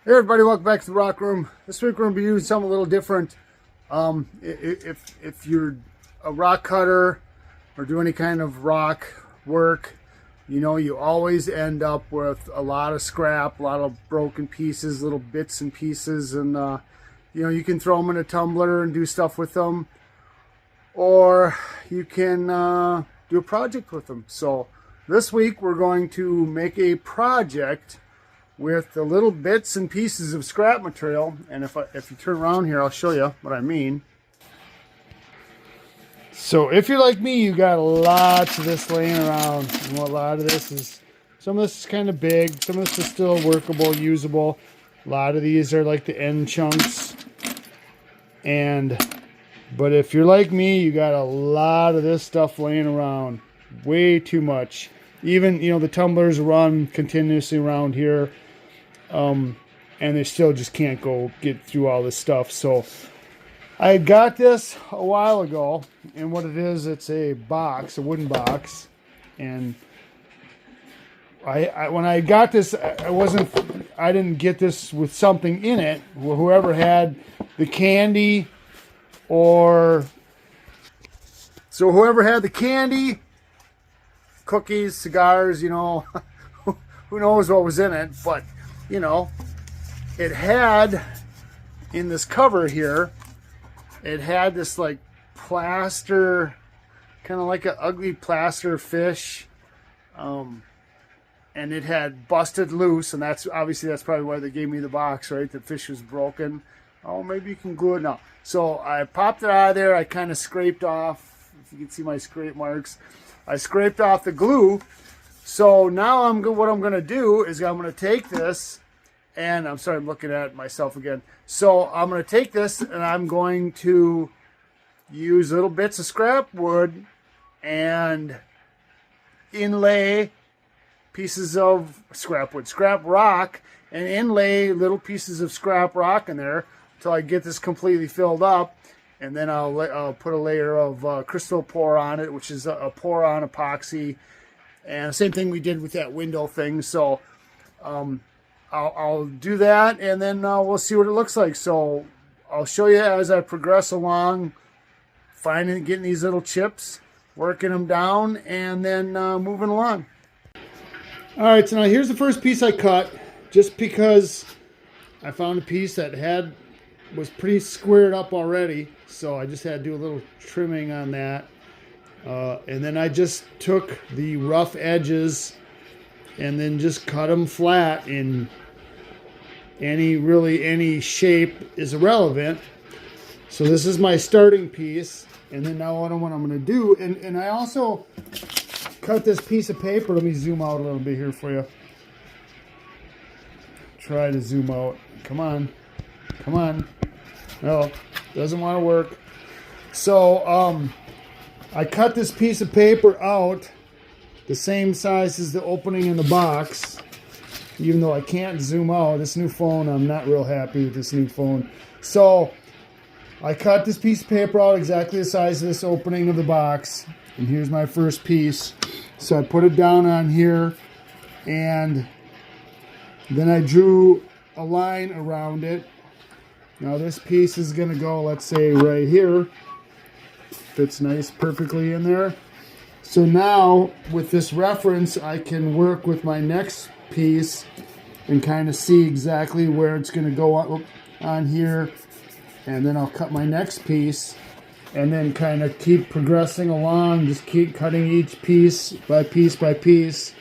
Hey everybody, welcome back to the Rock Room. This week we're going to be doing something a little different. If you're a rock cutter or do any kind of rock work, you know you always end up with a lot of scrap, a lot of broken pieces, little bits and pieces, and you can throw them in a tumbler and do stuff with them, or you can do a project with them. So this week we're going to make a project with the little bits and pieces of scrap material. And if you turn around here, I'll show you what I mean. So if you're like me, you got lots of this laying around. And a lot of this is, some of this is kind of big, some of this is still workable, usable. A lot of these are like the end chunks. But if you're like me, you got a lot of this stuff laying around. Way too much. Even, the tumblers run continuously around here. And they still just can't get through all this stuff. So I got this a while ago, and what it is, it's a box, a wooden box. And when I got this, I didn't get this with something in it. Whoever had the candy, whoever had the candy, cookies, cigars, who knows what was in it, but it had, in this cover here, it had this like plaster, kind of like an ugly plaster fish, and it had busted loose, and that's probably why they gave me the box, right? The fish was broken. Oh, maybe you can glue it now. So I popped it out of there. I kind of scraped off, if you can see my scrape marks, I scraped off the glue. So now what I'm going to do is I'm going to take this, and I'm sorry, I'm looking at myself again. So I'm going to take this, and I'm going to use little bits of scrap wood and inlay pieces of scrap rock, and inlay little pieces of scrap rock in there until I get this completely filled up. And then I'll put a layer of crystal pour on it, which is a pour on epoxy. And the same thing we did with that window thing. So I'll do that, and then we'll see what it looks like. So I'll show you as I progress along, getting these little chips, working them down, and then moving along. All right, so now here's the first piece I cut, just because I found a piece that was pretty squared up already. So I just had to do a little trimming on that. And then I just took the rough edges and then just cut them flat. In any shape is irrelevant. So this is my starting piece. And then now what I'm going to do, and I also cut this piece of paper. Let me zoom out a little bit here for you. Try to zoom out. Come on. No, doesn't want to work. So I cut this piece of paper out the same size as the opening in the box, even though I can't zoom out. This new phone, I'm not real happy with this new phone. So I cut this piece of paper out exactly the size of this opening of the box, and here's my first piece. So I put it down on here, and then I drew a line around it. Now this piece is going to go, let's say, right here. Fits nice, perfectly in there. So now, with this reference, I can work with my next piece and kind of see exactly where it's going to go on here. And then I'll cut my next piece, and then kind of keep progressing along. Just keep cutting each piece by piece,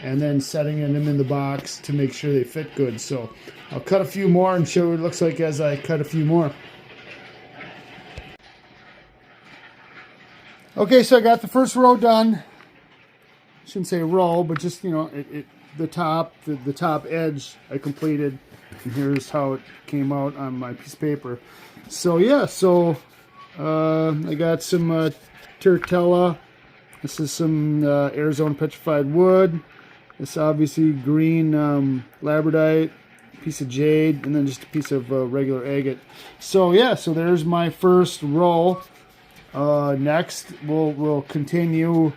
and then setting them in the box to make sure they fit good. So I'll cut a few more and show what it looks like as I cut a few more. Okay, so I got the first row done. Shouldn't say row, but just, the top edge I completed. And here's how it came out on my piece of paper. So yeah, I got some Turtella. This is some Arizona petrified wood. This obviously green labradite, piece of jade, and then just a piece of regular agate. So yeah, so there's my first row. Next we'll continue,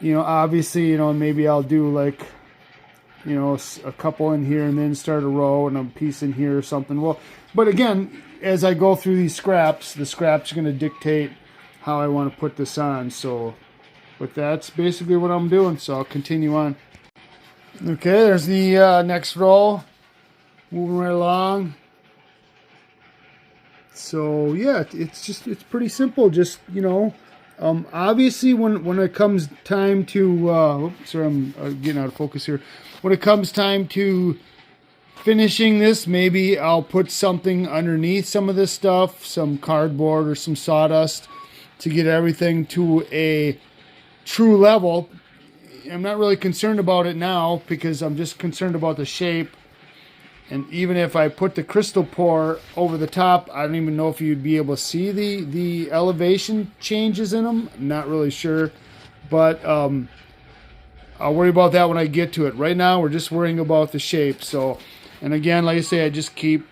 obviously, maybe I'll do like you know, a couple in here and then start a row and a piece in here or something. Well, but again, as I go through these scraps, the scraps are going to dictate how I want to put this on. So, but that's basically what I'm doing. So I'll continue on. Okay, there's the next row. Moving right along. So yeah, it's pretty simple. Just, you know, obviously when it comes time to sorry, I'm getting out of focus here. When it comes time to finishing this, maybe I'll put something underneath some of this stuff, some cardboard or some sawdust, to get everything to a true level. I'm not really concerned about it now because I'm just concerned about the shape. And even if I put the crystal pour over the top, I don't even know if you'd be able to see the elevation changes in them. I'm not really sure. But I'll worry about that when I get to it. Right now, we're just worrying about the shape. So, and again, like I say, I just keep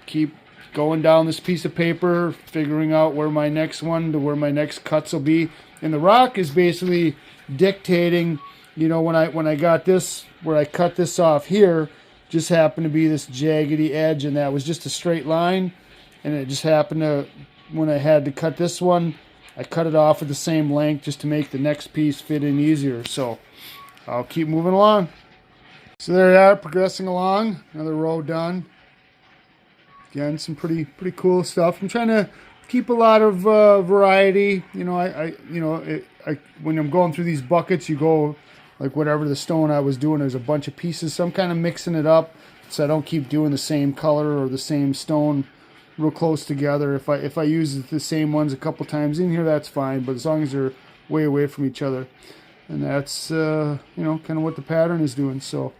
going down this piece of paper, figuring out where my next cuts will be. And the rock is basically dictating, you know, when I got this, where I cut this off here, just happened to be this jaggedy edge, and that was just a straight line. And it just happened to, when I had to cut this one, I cut it off at the same length just to make the next piece fit in easier. So I'll keep moving along. So there you are, progressing along. Another row done. Again, some pretty cool stuff. I'm trying to keep a lot of variety. You know, when I'm going through these buckets, you go like whatever the stone I was doing, there's a bunch of pieces. So I'm kind of mixing it up so I don't keep doing the same color or the same stone real close together. If I use the same ones a couple times in here, that's fine. But as long as they're way away from each other, and that's you know, kind of what the pattern is doing. So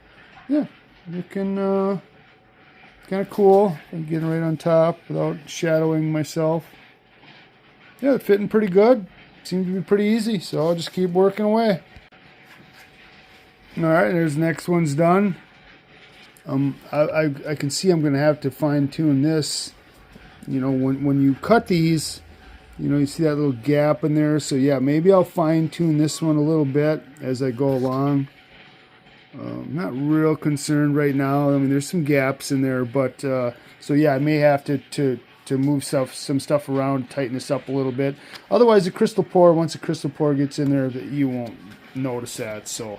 yeah, looking kind of cool. I'm getting right on top without shadowing myself. Yeah, fitting pretty good. Seems to be pretty easy. So I'll just keep working away. All right, there's the next one's done. I can see I'm going to have to fine tune this. You know, when you cut these, you know, you see that little gap in there. So yeah, maybe I'll fine tune this one a little bit as I go along. I'm not real concerned right now. I mean, there's some gaps in there, but so yeah, I may have to move some stuff around, tighten this up a little bit. Otherwise, the crystal pour, once the crystal pour gets in there, that you won't notice that. So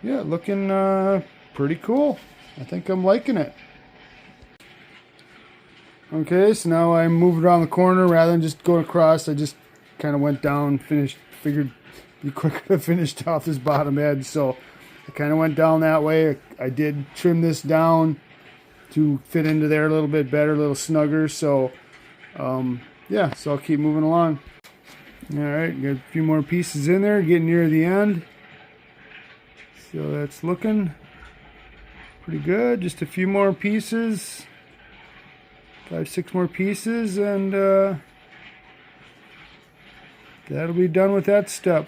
yeah, looking pretty cool. I think I'm liking it. Okay, so now I moved around the corner rather than just going across. I just kind of went down, figured be quicker to finish off this bottom edge. So I kind of went down that way. I did trim this down to fit into there a little bit better, a little snugger. So yeah, so I'll keep moving along. All right, got a few more pieces in there, getting near the end. So that's looking pretty good. Just a few more pieces, 5-6 more pieces, and that'll be done with that step.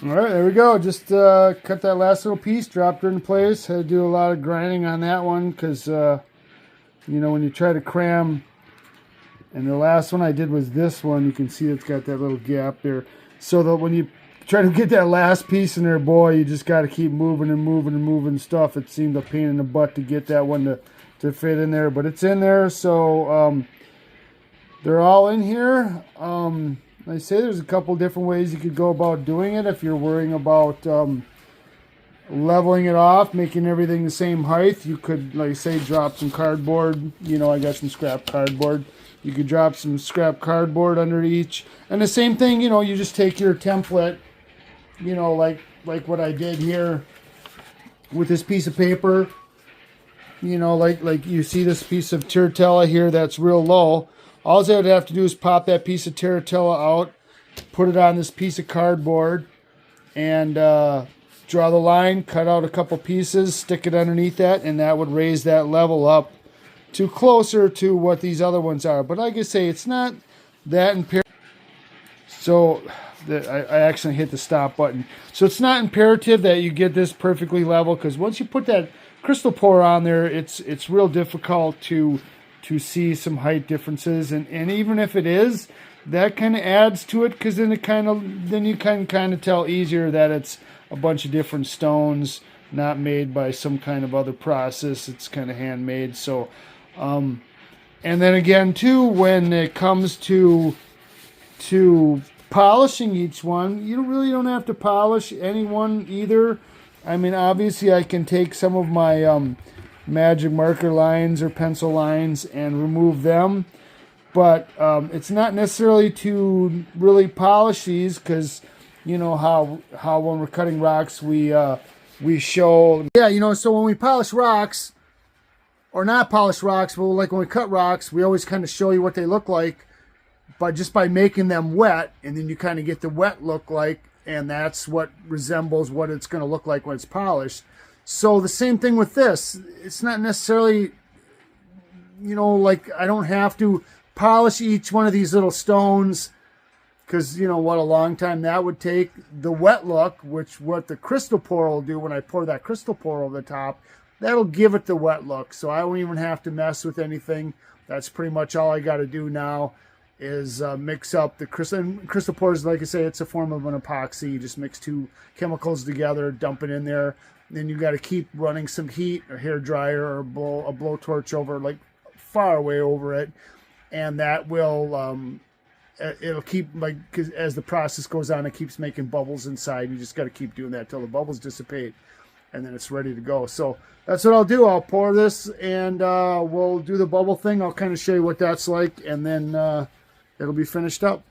All right, there we go. Just cut that last little piece, dropped her in place. Had to do a lot of grinding on that one because, you know, when you try to cram, and the last one I did was this one, you can see it's got that little gap there. So that when you try to get that last piece in there, boy, you just got to keep moving and moving and moving stuff. It seemed a pain in the butt to get that one to fit in there, but it's in there. So they're all in here. Like I say, there's a couple different ways you could go about doing it. If you're worrying about leveling it off, making everything the same height, you could, like I say, drop some cardboard. You know, I got some scrap cardboard. You could drop some scrap cardboard under each. And the same thing, you know, you just take your template, you know, like what I did here with this piece of paper. You know, like you see this piece of terratella here that's real low. All I would have to do is pop that piece of terratella out, put it on this piece of cardboard, and draw the line, cut out a couple pieces, stick it underneath that, and that would raise that level up to closer to what these other ones are. But like I say, it's not that imperative. So I actually hit the stop button. So it's not imperative that you get this perfectly level, because once you put that crystal pour on there, it's real difficult to see some height differences. And even if it is, that kind of adds to it, because then you can kind of tell easier that it's a bunch of different stones, not made by some kind of other process. It's kind of handmade. So, and then again too, when it comes to polishing each one, you really don't have to polish any one either. I mean, obviously I can take some of my magic marker lines or pencil lines and remove them, but it's not necessarily to really polish these, because you know how when we're cutting rocks we show, yeah, you know, so when we polish rocks or not polish rocks, well, like when we cut rocks, we always kind of show you what they look like, but just by making them wet, and then you kind of get the wet look like, and that's what resembles what it's going to look like when it's polished. So the same thing with this. It's not necessarily, you know, like I don't have to polish each one of these little stones, because you know what a long time that would take. The wet look, which what the crystal pour will do when I pour that crystal pour over the top, that'll give it the wet look. So I won't even have to mess with anything. That's pretty much all I got to do now is mix up the crystal. And crystal pours, like I say, it's a form of an epoxy. You just mix two chemicals together, dump it in there. Then you got to keep running some heat, a hair dryer or a blowtorch over, like far away over it, and that will it'll keep, like, cause as the process goes on, it keeps making bubbles inside. You just got to keep doing that till the bubbles dissipate, and then it's ready to go. So that's what I'll do. I'll pour this, and we'll do the bubble thing. I'll kind of show you what that's like, and then it'll be finished up.